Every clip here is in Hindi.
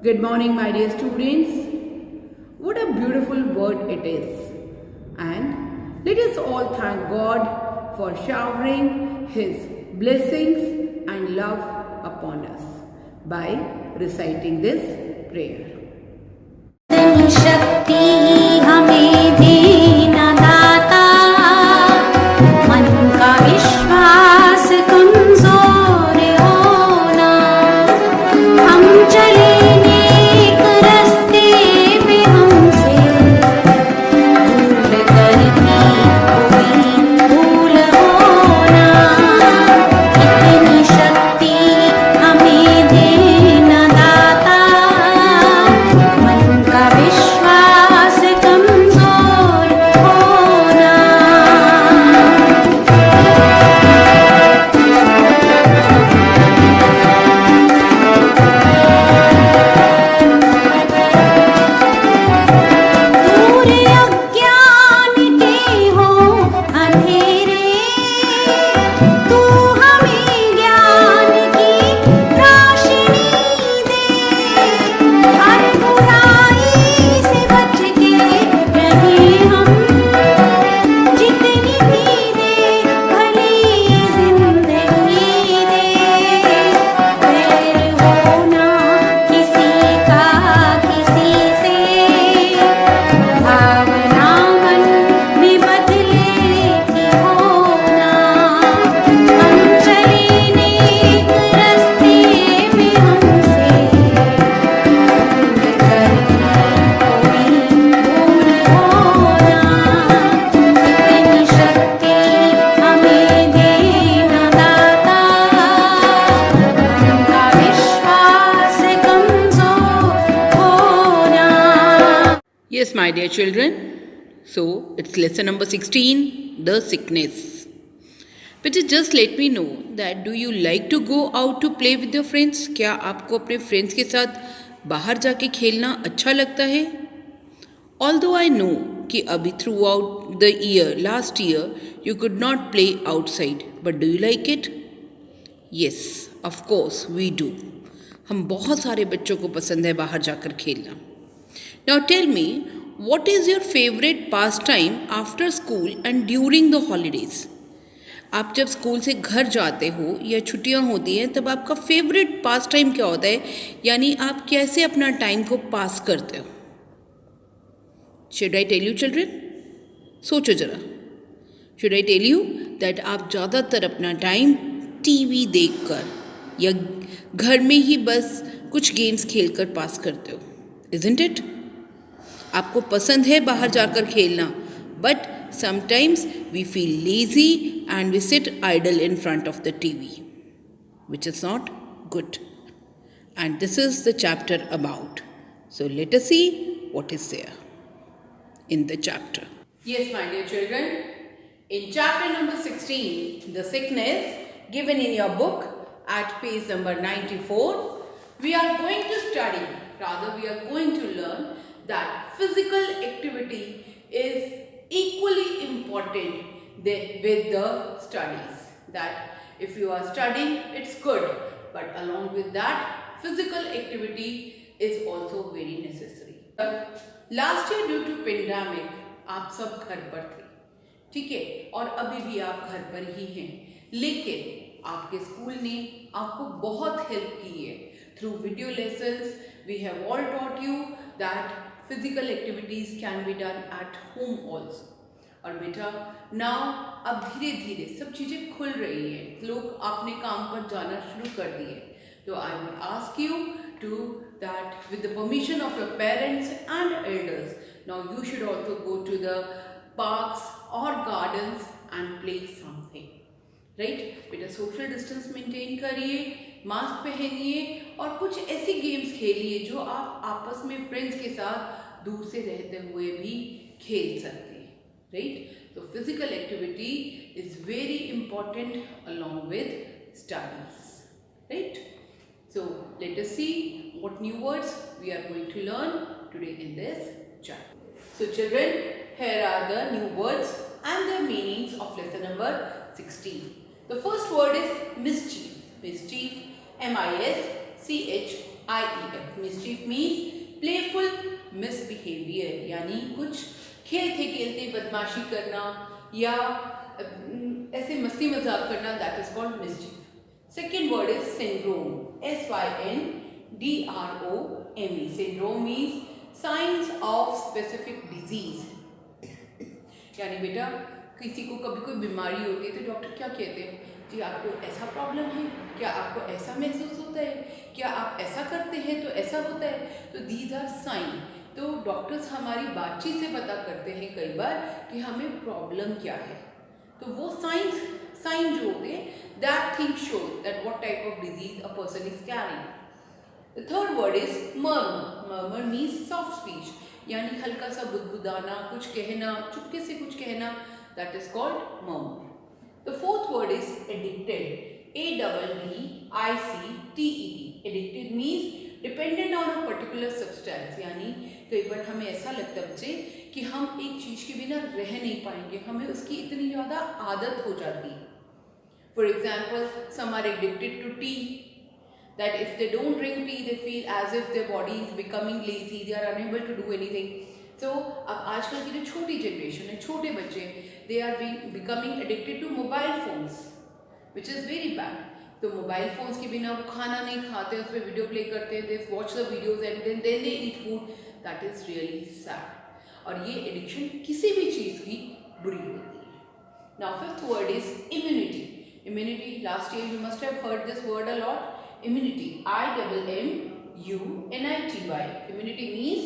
Good morning, my dear students. What a beautiful word it is. And let us all thank God for showering His blessings and love upon us by reciting this prayer. शक्ति हमें देना दाता, मन का विश्वास कमजोर होना, हम चले नेक रास्ते पे हमसे भूल कर भी कोई भूल होना, इतनी शक्ति हमें देना दाता, मन का विश्वास कमजोर होना। दूर अज्ञान के हो अंधेरे, तू हमें ज्ञान की रोशनी दे, हर बुराई से बच के रहे हम, जितनी भी दे भली जिंदगी दे, वैर होना किसी का किसी से, भावना मन में बदले की होना, हम चले नेक रास्ते में हमसे भूल कर भी कोई भूल होना, इतनी शक्ति हमें देना दाता, मन का विश्वास कमजोर होना। Yes, my dear children. So, it's lesson number 16, the sickness. But just let me know that do you like to go out to play with your friends? क्या आपको अपने फ्रेंड्स के साथ बाहर जाके खेलना अच्छा लगता है? Although I know कि अभी throughout the year, last year, you could not play outside. But do you like it? Yes, of course, we do. हम बहुत सारे बच्चों को पसंद है बाहर जाकर खेलना. Now tell me, what is your favorite pastime after school and during the holidays? आप जब स्कूल से घर जाते हो या छुट्टियां होती हैं तब आपका फेवरेट पास टाइम क्या होता है, यानी आप कैसे अपना टाइम को पास करते हो? Should I tell you children? सोचो जरा. Should I tell you that आप ज़्यादातर अपना टाइम टीवी देखकर या घर में ही बस कुछ गेम्स खेलकर पास करते हो? Isn't it? आपको पसंद है बाहर जाकर खेलना, but sometimes we feel lazy and we sit idle in front of the TV, which is not good. And this is the chapter about. So let us see what is there in the chapter. Yes, my dear children, in chapter number 16, the sickness, given in your book at page number 94, we are going to study, rather we are going to learn that physical activity is equally important with the studies. That if you are studying, it's good, but along with that, physical activity is also very necessary. Last year due to pandemic आप सब घर पर थे, ठीक है, और अभी भी आप घर पर ही हैं, लेकिन आपके स्कूल ने आपको बहुत हेल्प की है through video lessons. We have all taught you that physical activities can be done at home also. और बेटा नाउ अब धीरे धीरे सब चीज़ें खुल रही हैं, लोग अपने काम पर जाना शुरू कर दिए. तो I will ask you to that with the permission of your parents and elders, now you should also go to the parks or gardens and play something, right? बेटा social distance maintain करिए, मास्क पहनिए और कुछ ऐसी गेम्स खेलिए जो आप आपस में फ्रेंड्स के साथ दूर से रहते हुए भी खेल सकते हैं, right? So physical activity is very important along with studies, right? So let us see what new words we are going to learn today in this chapter. So children, here are the new words and their meanings of lesson number 16. The first word is mischief. Mischief, M-I-S-C-H-I-E-F. IEF mischief means playful misbehaviour, यानी कुछ खेलते खेलते बदमाशी करना या ऐसे मस्ती मजाक करना, that is called mischief. Second word is syndrome, SYNDROME. Syndrome means science of specific disease, यानी बेटा किसी को कभी कोई बीमारी होती है तो डॉक्टर क्या कहते हैं, जी आपको ऐसा प्रॉब्लम है, क्या आपको ऐसा महसूस होता है, क्या आप ऐसा करते हैं तो ऐसा होता है. तो दीज आर साइन. तो डॉक्टर्स हमारी बातचीत से पता करते हैं कई बार कि हमें प्रॉब्लम क्या है. तो वो साइन जो होते हैं, that thing shows that what type of disease a person is carrying. The third word is murmur. Murmur means soft speech, यानी हल्का सा बुदबुदाना, कुछ कहना, चुपके से कुछ कहना, that is called murmur. The fourth word is addicted, ADDICTED. Addicted means dependent on a particular substance, यानी कई बार हमें ऐसा लगता है बच्चे कि हम एक चीज़ के बिना रह नहीं पाएंगे, हमें उसकी इतनी ज़्यादा आदत हो जाती है. For example, some are addicted to tea, that if they don't drink tea, they feel as if their body is becoming lazy, they are unable to do anything. तो अब आजकल की जो छोटी जनरेशन है, छोटे बच्चे, they are becoming addicted to mobile phones, which is very bad. तो मोबाइल फोन्स के बिना वो खाना नहीं खाते, उस पर वीडियो प्ले करते हैं, they watch the videos and then they eat food. That is really sad. और ये एडिक्शन किसी भी चीज़ की बुरी होती है. Now fifth word is immunity. Immunity, last year you must have heard this word a lot. Immunity, IMMUNITY. Immunity means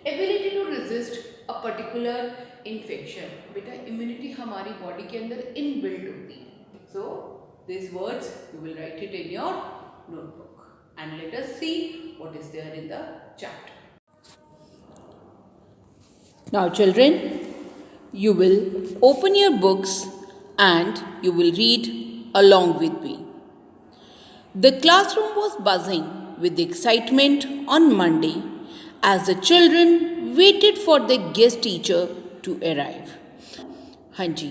ability to resist a particular infection. बेटा इम्यूनिटी हमारी बॉडी के अंदर इनबिल्ट होती है. So this words you will write it in your notebook and let us see what is there in the chapter. Now children, you will open your books and you will read along with me. The classroom was buzzing with excitement on Monday as the children waited for the guest teacher to arrive. हाँ जी,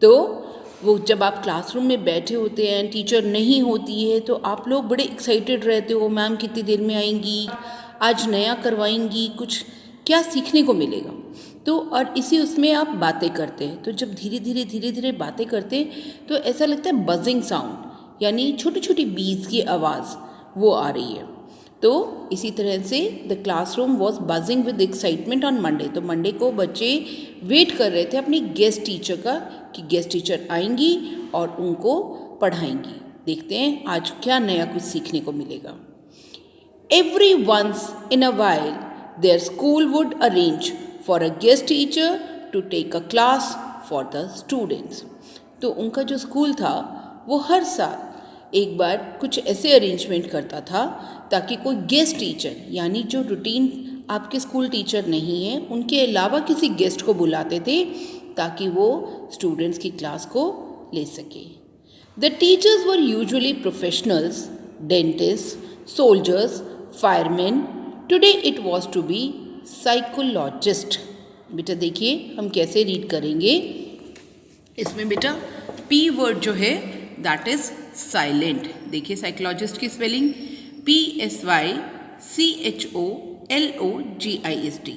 तो वो जब आप क्लासरूम में बैठे होते हैं, टीचर नहीं होती है, तो आप लोग बड़े एक्साइटेड रहते हो, मैम कितनी देर में आएंगी, आज नया करवाएंगी, कुछ क्या सीखने को मिलेगा. तो और इसी उसमें आप बातें करते हैं. तो जब धीरे धीरे बातें करते हैं तो ऐसा लगता है बजिंग साउंड, यानी छोटी छोटी बीज की आवाज़ वो आ रही है. तो इसी तरह से the classroom was buzzing with excitement on Monday. तो मंडे को बच्चे वेट कर रहे थे अपनी गेस्ट टीचर का, कि गेस्ट टीचर आएंगी और उनको पढ़ाएंगी. देखते हैं आज क्या नया कुछ सीखने को मिलेगा. Every once in a while their school would arrange for a guest teacher to take a class for the students. तो उनका जो स्कूल था वो हर साल एक बार कुछ ऐसे अरेंजमेंट करता था ताकि कोई गेस्ट टीचर, यानी जो रूटीन आपके स्कूल टीचर नहीं है, उनके अलावा किसी गेस्ट को बुलाते थे ताकि वो स्टूडेंट्स की क्लास को ले सके. The teachers were usually professionals, dentist, soldiers, fireman. Today it was to be psychologist. बेटा देखिए हम कैसे रीड करेंगे. इसमें बेटा पी वर्ड जो है दैट इज साइलेंट. देखिए साइकोलॉजिस्ट की स्पेलिंग PSYCHOLOGIST.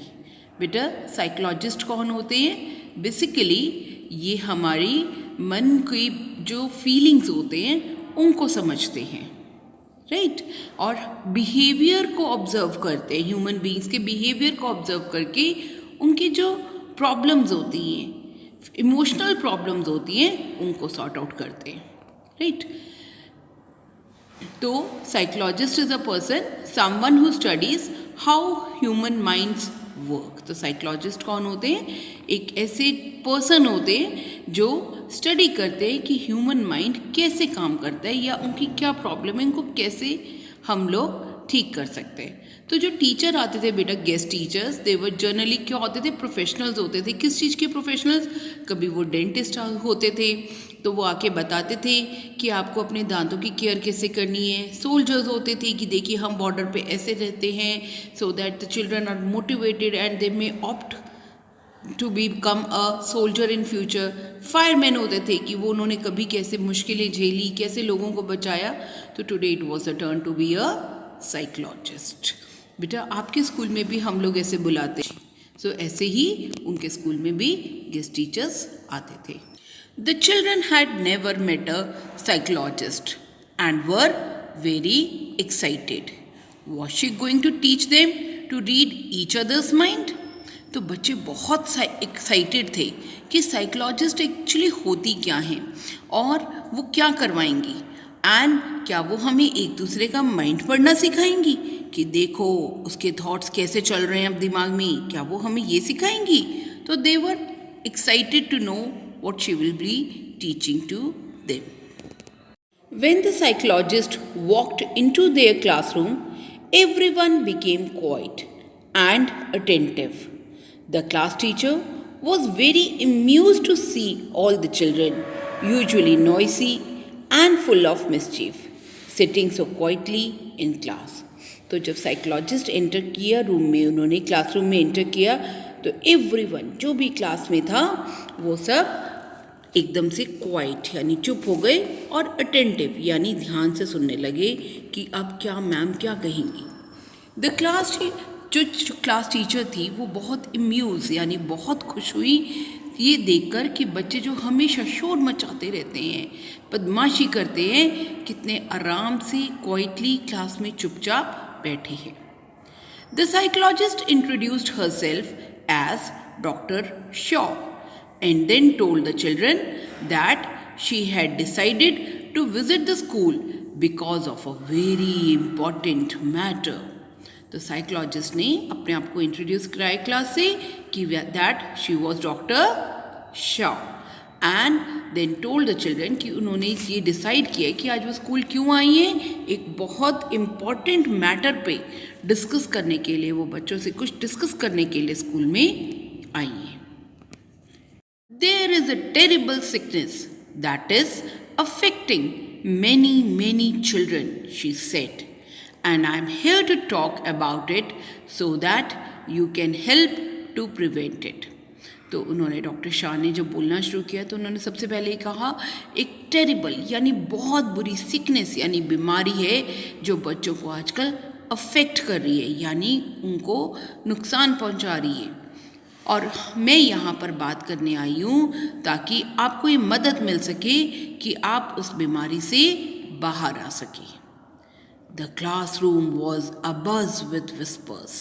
बेटा साइकोलॉजिस्ट कौन होते हैं? बेसिकली ये हमारी मन की जो फीलिंग्स होते हैं उनको समझते हैं, राइट. और बिहेवियर को ऑब्जर्व करते हैं, ह्यूमन बीइंग्स के बिहेवियर को ऑब्जर्व करके उनकी जो प्रॉब्लम्स होती हैं, इमोशनल प्रॉब्लम्स होती हैं, उनको सॉर्ट आउट करते हैं, राइट. तो psychologist is a person, someone who studies how human minds work. तो साइकोलॉजिस्ट कौन होते हैं? एक ऐसे पर्सन होते हैं जो स्टडी करते हैं कि ह्यूमन माइंड कैसे काम करता है या उनकी क्या प्रॉब्लम है, उनको कैसे हम लोग ठीक कर सकते हैं. तो जो टीचर आते थे बेटा, गेस्ट टीचर्स, दे वर जनरली क्या होते थे? प्रोफेशनल्स होते थे. किस चीज़ के प्रोफेशनल्स? कभी वो डेंटिस्ट होते थे तो वो आके बताते थे कि आपको अपने दांतों की केयर कैसे करनी है. सोल्जर्स होते थे कि देखिए हम बॉर्डर पे ऐसे रहते हैं, so that the children are motivated and they may opt to become a soldier in future. Fireman होते थे कि वो उन्होंने कभी कैसे मुश्किलें झेली, कैसे लोगों को बचाया. तो today it was a turn to be a psychologist. बेटा आपके स्कूल में भी हम लोग ऐसे बुलाते हैं, सो ऐसे ही उनके स्कूल में भी गेस्ट टीचर्स आते थे। The children had never met a psychologist and were very excited. Was she going to teach them to read each others mind? तो बच्चे बहुत एक्साइटेड थे कि साइकोलॉजिस्ट एक्चुअली होती क्या हैं और वो क्या करवाएंगी, एंड क्या वो हमें एक दूसरे का माइंड पढ़ना सिखाएंगी कि देखो उसके थॉट्स कैसे चल रहे हैं अब दिमाग में, क्या वो हमें ये सिखाएंगी? तो they were excited to know what she will be teaching to them. When the psychologist walked into their classroom, everyone became quiet and attentive. The class teacher was very amused to see all the children, usually noisy and full of mischief, sitting so quietly in class. तो जब साइकोलॉजिस्ट एंटर किया रूम में, उन्होंने क्लासरूम में एंटर किया, तो एवरीवन जो भी क्लास में था वो सब एकदम से क्वाइट यानी चुप हो गए और अटेंटिव यानी ध्यान से सुनने लगे कि अब क्या मैम क्या कहेंगी। द क्लास जो क्लास टीचर थी वो बहुत अम्यूज़ यानी बहुत खुश हुई ये देखकर कि बच्चे जो हमेशा शोर मचाते रहते हैं, बदमाशी करते हैं, कितने आराम से क्वाइटली क्लास में चुपचाप बैठे हैं। The psychologist introduced herself as doctor Shaw and then told the children that she had decided to visit the school because of a very important matter. तो साइकोलॉजिस्ट ने अपने आप को इंट्रोड्यूस कराया क्लास से कि that she was doctor Shaw, and then told the children कि उन्होंने ये डिसाइड किया कि आज वो स्कूल क्यों आई हैं, एक बहुत इम्पॉर्टेंट मैटर पे डिस्कस करने के लिए, वो बच्चों से कुछ डिस्कस करने के लिए स्कूल में आई हैं। There is a terrible sickness that is affecting many children, she said, and I am here to talk about it so that you can help to prevent it. तो उन्होंने डॉक्टर शाह ने जब बोलना शुरू किया तो उन्होंने सबसे पहले कहा एक टेरिबल यानी बहुत बुरी सिकनेस यानी बीमारी है जो बच्चों को आजकल अफेक्ट कर रही है यानी उनको नुकसान पहुंचा रही है, और मैं यहाँ पर बात करने आई हूँ ताकि आपको ये मदद मिल सके कि आप उस बीमारी से बाहर आ सके। The classroom was abuzz with whispers.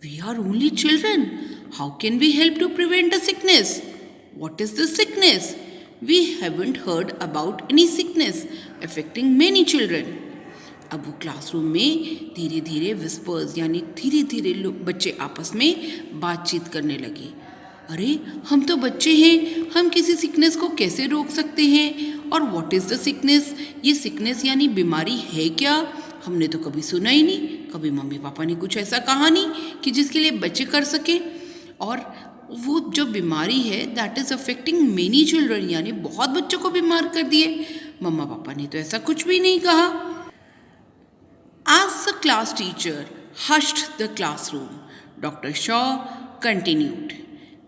We are only children, how can we help to prevent the sickness? What is the sickness? We haven't heard about any sickness affecting many children. अब वो क्लासरूम में धीरे धीरे विस्पर्स यानी धीरे धीरे बच्चे आपस में बातचीत करने लगे। अरे हम तो बच्चे हैं, हम किसी सिकनेस को कैसे रोक सकते हैं? और व्हाट इज़ द सिकनेस? ये सिकनेस यानी बीमारी है क्या? हमने तो कभी सुना ही नहीं, कभी मम्मी पापा ने कुछ ऐसा कहा नहीं कि जिसके लिए बच्चे कर सकें। और वो जो बीमारी है that is affecting many children यानी बहुत बच्चों को बीमार कर दिए, मम्मा पापा ने तो ऐसा कुछ भी नहीं कहा। As the class teacher hushed the classroom, Dr. Shaw continued,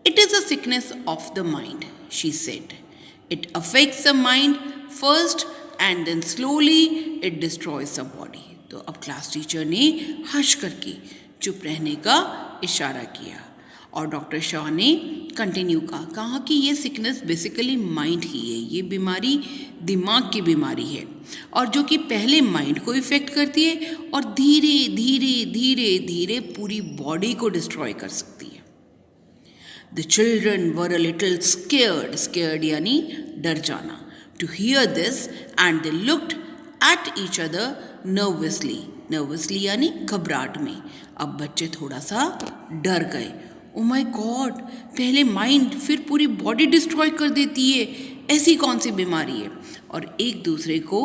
"It is a sickness of the mind," she said. "It affects the mind first and then slowly it destroys the body." तो अब क्लास टीचर ने हश करके चुप रहने का इशारा किया और डॉक्टर शाह ने कंटिन्यू कहा कि ये सिकनेस बेसिकली माइंड ही है, ये बीमारी दिमाग की बीमारी है और जो कि पहले माइंड को इफ़ेक्ट करती है और धीरे धीरे धीरे धीरे पूरी बॉडी को डिस्ट्रॉय कर सकती है। The children were a little scared यानी डर जाना, to hear this and they looked at each other nervously यानी घबराहट में। अब बच्चे थोड़ा सा डर गए। ओ माय गॉड, पहले माइंड फिर पूरी बॉडी डिस्ट्रॉय कर देती है, ऐसी कौन सी बीमारी है? और एक दूसरे को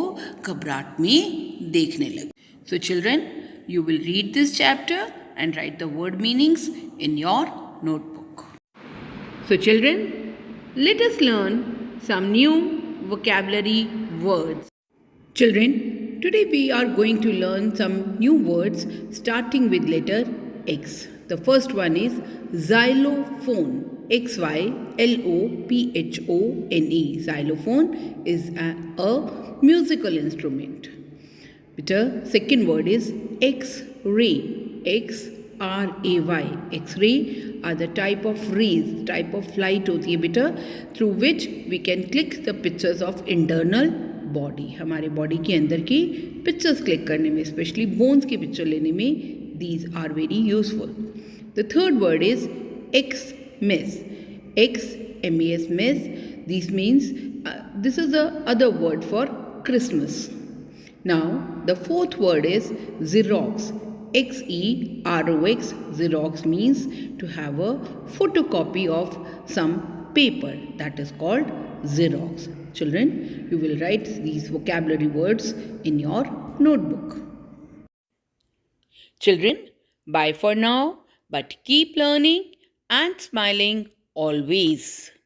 घबराहट में देखने लगे। So children, you will read this chapter and write the word meanings in your notebook. So children, let us learn some new vocabulary words. Children, today we are going to learn some new words starting with letter X. The first one is xylophone. XYLOPHONE. Xylophone is a musical instrument. The second word is X-ray. X-R-A-Y. X-ray are the type of rays, type of light होती है बेटा, through which we can click the pictures of internal body. हमारे body के अंदर की pictures click करने में, especially bones की picture लेने में, these are very useful. The third word is Xmas. X-M-A-S, miss. This means, this is the other word for Christmas. Now, the fourth word is Xerox. X-E-R-O-X. Xerox means to have a photocopy of some paper. That is called Xerox. Children, you will write these vocabulary words in your notebook. Children, bye for now, but keep learning and smiling always.